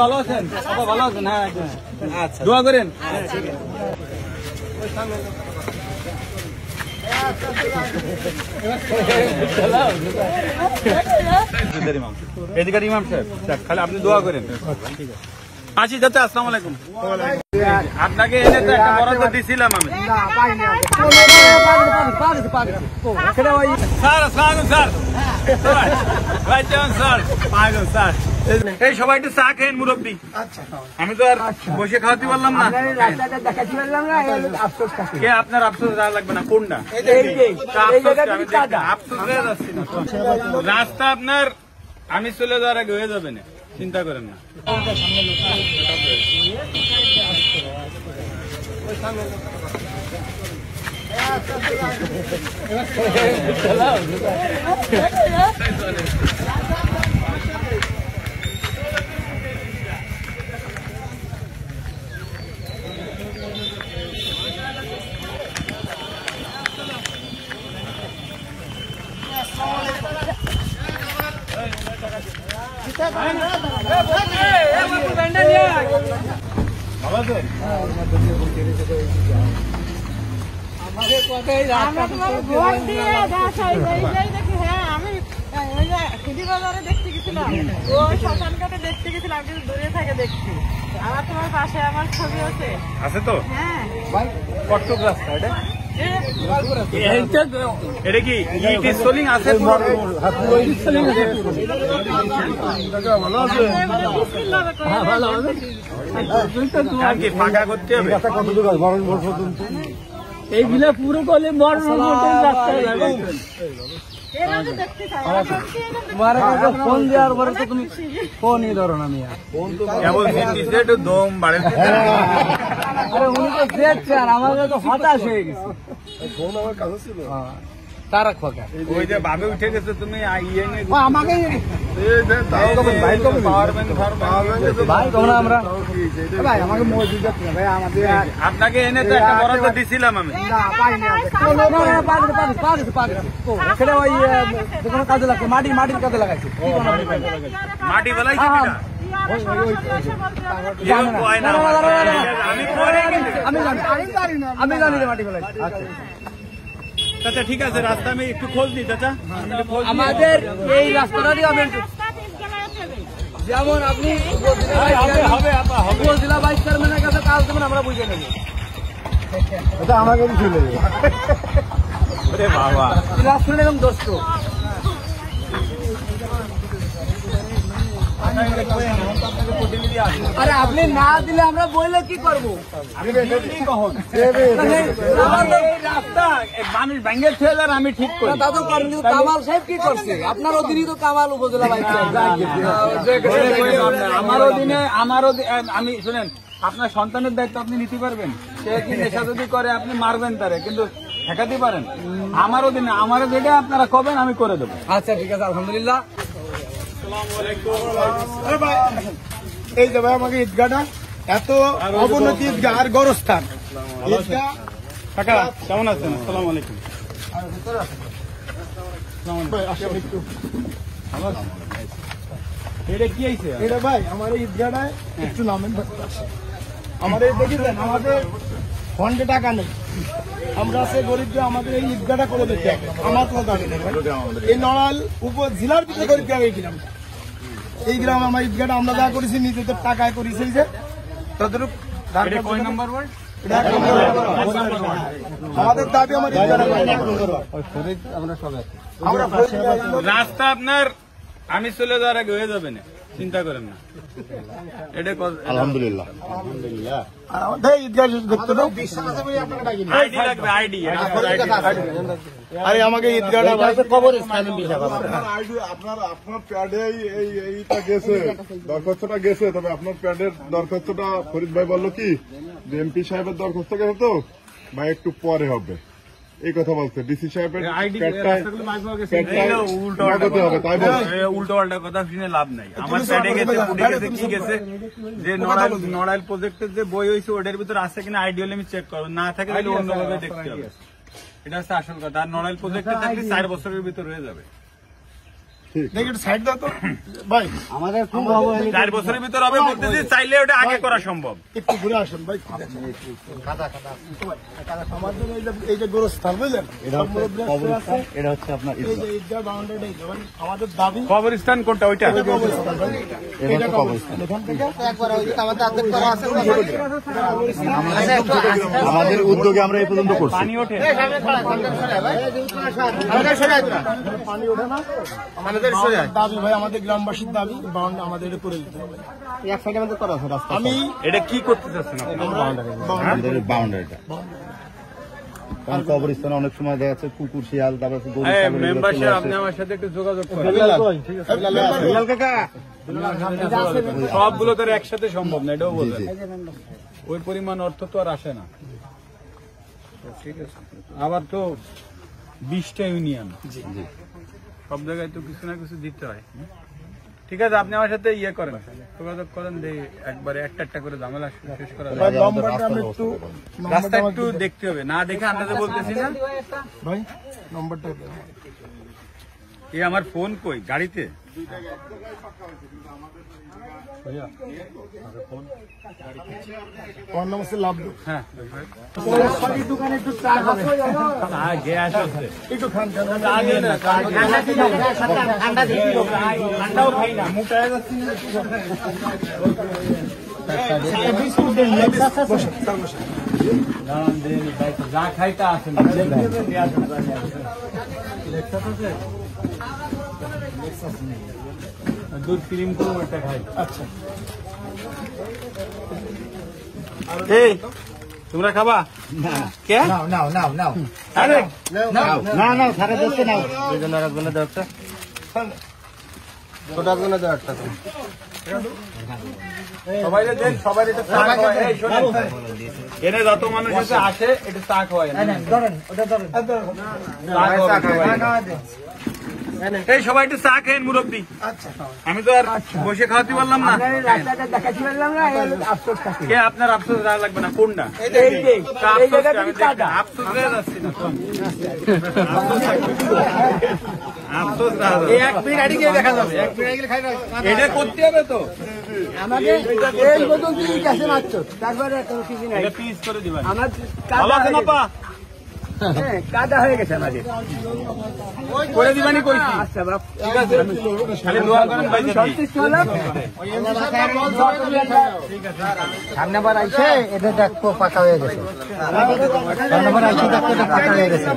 ভালো আছেন? ভালো আছেন? হ্যাঁ, আচ্ছা, দোয়া করেন। এদিকে ইমাম সাহেব, খালি আপনি দোয়া করেন। আসি চাচা, আসসালামু আলাইকুম। আপনাকে এনে তো একটা বরাদ্দ দিছিলাম আমি। স্যার আসসালামু স্যার, স্যার পাগল স্যার, এই সবাই একটু চা খেয়েন মুরব্বী। আমি তো আর বসে খাওয়াতে পারলাম না। কে আপনার আফসোস লাগবে না? কোনটা আফসোস হয়ে যাচ্ছি না, রাস্তা আপনার আমি চলে যাওয়ার আগে হয়ে যাবে না, চিন্তা করেন না। দেখতে গেছিলাম, ওই শ্মশানঘাটে দেখতে গেছিলাম, কিন্তু দূরে থেকে দেখছি। আমার তোমার পাশে আমার ছবি আছে তো। হ্যাঁ, কটক রাস্তা এটা, এটা কি সোলিং আছে? ফাঁকা করতে হবে এইগুলা পুরো করলে ফোন দেওয়ার পরে তো তুমি ফোনই ধরো না। একটু দম বাড়ে, উনি তো দেখছেন আমাদের তো হতাশ হয়ে গেছে। ফোন আমার কাছে ছিল, তারা খোকা ওই যে ভাবে উঠে গেছে। তুমি আমাকে আপনাকে এনে তো একটা বরাদ্দ দিছিলাম আমি। কাজে লাগছে, মাটির কাজে লাগাইছে। মাটি বেলাই আমি জানি মাটি বেলাই। চাচা ঠিক আছে, রাস্তা আমি একটু খোঁজ দিই। চাচা আমাদের এই রাস্তাটা যেমন আপনি জেলা ভাইস চেয়ারম্যানের কাছে কাজ দেবেন, আমরা বুঝে নেব। এটা আমাকে ছিল বাবা, রাস্তা এবং দোস্ত আরে আপনি না দিলে আমরা বললে কি করবো? রাস্তা মানুষ ব্যাঙ্গের ছেলে আমি ঠিক করি, দাদু করেন। কিন্তু কামাল সাহেব কি করছে? আপনার অধীনই তো কামাল উপজেলা ভাইস আমার অধীনে। আমি শুনেন, আপনার সন্তানের দায়িত্ব আপনি নিতে পারবেন। সে কি নেশা যদি করে আপনি মারবেন তারে, কিন্তু ঠেকাতে পারেন। আমার অধীনে, আমার যেটা আপনারা করবেন আমি করে দেবো। আচ্ছা ঠিক আছে, আলহামদুলিল্লাহ। এই যে ভাই আমাকে ঈদগাহটা এত অবনতি ঈদগাহ আর গরস্থান কেমন আছেন? আসসালামু আলাইকুম। এটা কি আইছে? এটা ভাই আমার এই ঈদগাহটা একটু নামেন, আমাদের দেখেছেন আমাদের ফন্ডে টাকা নেই, আমরা সে গরিবরা আমাদের এই ঈদগাহটা করে দিতে হবে। আমার কোনো দাবি নেই। এই নড়াইল উপজেলার ভিতরে গরিব গ্রাম এই গ্রাম আমার ঈদগাহটা আমরা যা করেছি নিজেদের টাকায় করেছি, যে ততটুকু আমাদের দাবি। আমার রাস্তা আপনার আমি চলে যাওয়ার আগে হয়ে যাবে না, চিন্তা করেন না। এটা আলহামদুলিল্লাহ আরে আমাকে ঈদগাহটা আপনার প্যাডে এইটা গেছে, দরখাস্তটা গেছে। তবে আপনার প্যাডের দরখাস্তটা ফরিদ ভাই বললো কি যে এমপি সাহেবের দরখাস্ত গেছে তো ভাই একটু পরে হবে, এই কথা বলছে। ডিসি সাহেবের উল্টো পাল্টা কথা শুনে লাভ নাই। আমার প্যাডে গেছে, উঠে গেছে, কি গেছে যে নড়াইল প্রজেক্টের যে বই হয়েছে ওটার ভিতরে আছে কিনা আইডিয়াল আমি চেক করবো, না থাকে তাহলে অন্যভাবে দেখতে হবে। এটা হচ্ছে আসল কথা। আর নড়াইল প্রজেক্টে থাকলে 4 বছরের ভিতর হয়ে যাবে। দেখি একটু সাইড দাও তো ভাই। আমাদের খুব 4 বছরের ভিতর হবে বলতেছি, চাইলে ওটা আগে করা সম্ভব। একটু ঘুরে আসুন ভাই। আমাদের এই যে গোরস্থান বুঝলেন, এটা হচ্ছে আপনার এই যে ঈদগাহ বাউন্ডারি আমাদের দাবি। কবরস্থান কোনটা ওইটা? এটা কবরস্থান ভাই, এটা কবরস্থান। এখান থেকে আমাদের উদ্যোগে আমরা এই পর্যন্ত করছি। পানি ওঠে? পানি ওঠে না আমাদের দাবি ভাই, আমাদের গ্রামবাসীর দাবি বাউন্ডারি আমাদের এটা করে দিতে হবে। এক সাইডে আমাদের করা আছে রাস্তা। আমি এটা কি করতে চাচ্ছেন আপনি? আমাদের বাউন্ডারিটা, কারণ কবরস্থানে অনেক সময় দেখা যাচ্ছে কুকুর, শিয়াল, তারপর গরু, ছাগল এগুলো মেম্বার চলে সাহেব, আসে। আপনি আমার সাথে একটু যোগাযোগ করেন। বিলাল কাকা, সবগুলো তো আর একসাথে সম্ভব না, এটাও বলবেন। ওই পরিমাণ অর্থ তো আর আসে না। ঠিক আছে, আবার তো 20টা ইউনিয়ন, সব জায়গায় তো কিছু না কিছু দিতে হয়। ঠিক আছে, আপনি আমার সাথে ইয়ে করেন, যোগাযোগ করেন, একবারে একটা করে ঝামেলা শেষ করা ভাই যায়। নম্বরটা আমি একটু রাস্তা একটু দেখতে হবে, না দেখে আন্দাজে বলতেছি না। ভাই নম্বরটা দেন। এই আমার ফোন কই গাড়িতে? আমার নাম হচ্ছে লাভলু। হ্যাঁ, দোকানে একটু চা খাবে, গ্যাস আছে। একটু খান খান। ঠান্ডাও খাই না, মুখে যাচ্ছি না। যা খাইতা আছে না, দুধ ক্রিম করবো একটা খাই। আচ্ছা এই তোমরা খাবা? কে? আরে না না সারা যাচ্ছে না, এই জন্য রাখবেন না একটা ছোটার জন্য দেওয়া একটা। সবাই দেন, সবাই এটা চা খাওয়ায়। এই শোনেন, এনে যত মানুষ এসে আসে এটা চা খাওয়ায়। চা খাওয়ায়। এই সবাই একটু চা খেন মুরব্বী। আমি তো আর বসে খাওয়াতে পারলাম না। কে আপনার আফসোস রাখা লাগবে না? কোনটা আফসোস হয়ে যাচ্ছি না, আফসোস দেখা যাবে। এটা করতে হবে তো, এটা পিস করে দিবেন। ভালো আছে না পা? কাদা হয়ে গেছে আমাদের, করে দিবানি কইছি। ঠিক আছে, খালি দোয়া করেন ভাই। সামনে বার আইছে, এটা দেখো পাকা হয়ে গেছে। সামনে বার আইছে, দেখো এটা পাকা হয়ে গেছে।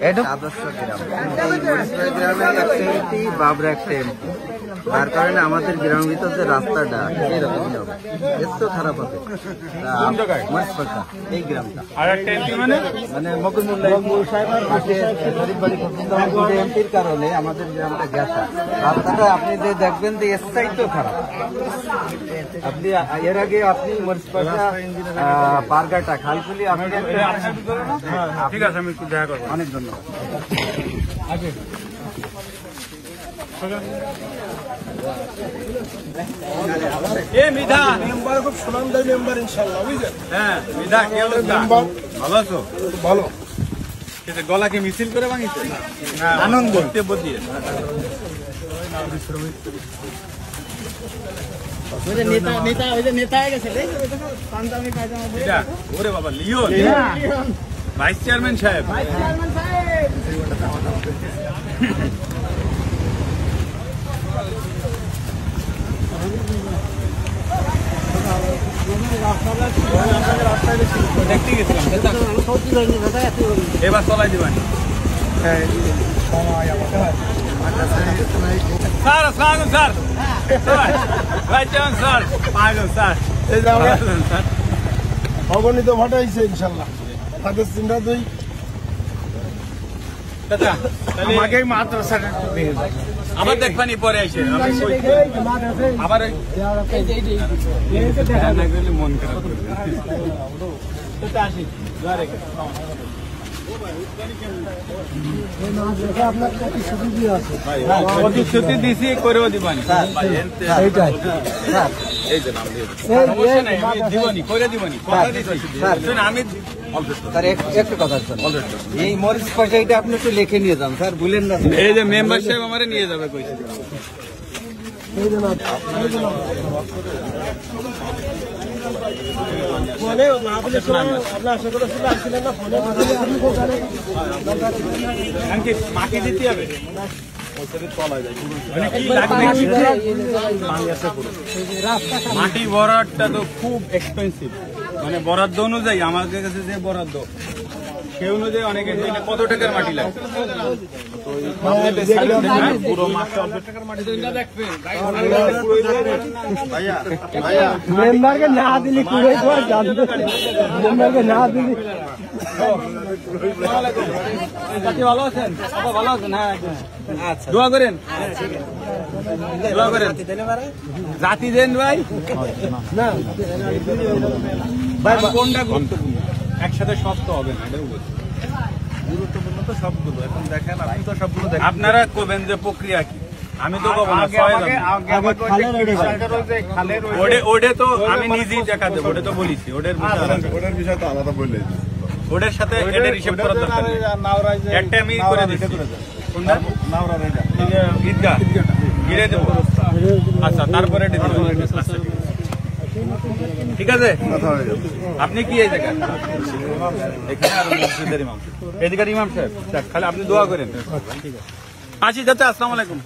এটা আদর্শ গ্রামে বাবরা একটা তার কারণে আমাদের গ্রামের ভিতর যে রাস্তাটা এরকম হবে, এত খারাপ হবে। এই গ্রামটা আর একটা এমপি মানে এমপির কারণে আমাদের গ্রামটা গেছে। রাস্তাটা আপনি যে দেখবেন যে তো খারাপ। আপনি এর আগে আপনি মরিচপাড়া পারগাটা খালকুলি ঠিক আছে, আমি একটু দেখা করবো। অনেক ধন্যবাদ। এ মিধা, মেম্বার খুব সুনামদায়ী মেম্বার ইনশাল্লাহ, বুঝলেন? হ্যাঁ মিধা, কি অবস্থা? মেম্বার ভালো আছো? খুব ভালো। গলাকে মিছিল করে ভাঙিছে আনন্দ। বক্তব্য দিয়ে। এটা ওরে বাবা, লিও ভাইস চেয়ারম্যান সাহেব। দেখতে গেছিলাম, এবার চলাই দিবেন। স্যার আসসালাম স্যার, ভাই চেয়ারম্যান স্যার, পাগল স্যার। এই যে আমরা অগণিত ভাটাইছে ইনশাল্লাহ, তাদের চিন্তা দুই আমাকে মাদ্রাসাটা আবার দেখবানি পরে আইসে আবার মন খারাপ প্রতিশ্রুতি দিছি করেও দিবানি। এই যে নাম দিয়ে সমস্যা নাই, আমি দিবনি, করে দিবনি, কথা দিচ্ছি। স্যার। শুনুন, আমি স্যার একটু কথা শুনুন, এই মরিচ পয়সাটা আপনি একটু লিখে নিয়ে যান স্যার, ভুলেন না। এই যে মেম্বার সাহেব আমারে নিয়ে যাবে কইছে। ফোনে মাহফিলের সময় আপনার আশা করে ছিল, আসছিলেন না ফোনে আপনি কোথায়? আঙ্কিত মাটি দিতে হবে, মানে কি লাগবে? মাটি বরাদ্দটা তো খুব এক্সপেন্সিভ, মানে বরাদ্দ অনুযায়ী আমাদের কাছে যে বরাদ্দ সে অনুযায়ী অনেকে কত টাকার মাটি লাগে। পুরো মাঠটা অল্প টাকার মাটি দেখবেন মেম্বারকে না দিলি কুড়ে দেওয়ার জানতে, মেম্বারকে না দিলি। ভালো আছেন? ভালো আছেন? হ্যাঁ, আচ্ছা, দোয়া করেন, দোয়া করেন, জাতি দেন ভাই। না ভাই কোনটা গুরুত্বপূর্ণ? একসাথে সব তো হবে না, এটাও বলছি। গুরুত্বপূর্ণ তো সবগুলো। এখন দেখেন, আপনি তো সবগুলো দেখেন, আপনারা কবেন যে প্রক্রিয়া কি, আমি তো কব না। ওডে তো আমি নিজেই দেখা দেবো, ওটা তো বলেছি, ওটার বিষয় তো আলাদা বললে ওটার সাথে এটার হিসেব করার দরকার নেই। একটা আমি করে দিচ্ছি, কোনটা? ঈদগাহ ঘিরে দেবো। আচ্ছা, তারপরে এটা দেবো। আচ্ছা, ঠিক আছে। আপনি কি এই জায়গায় এখানে আর মসজিদের ইমাম, এদিকের ইমাম সাহেব, খালি আপনি দোয়া করেন। আসি যাতে। আসসালামু আলাইকুম।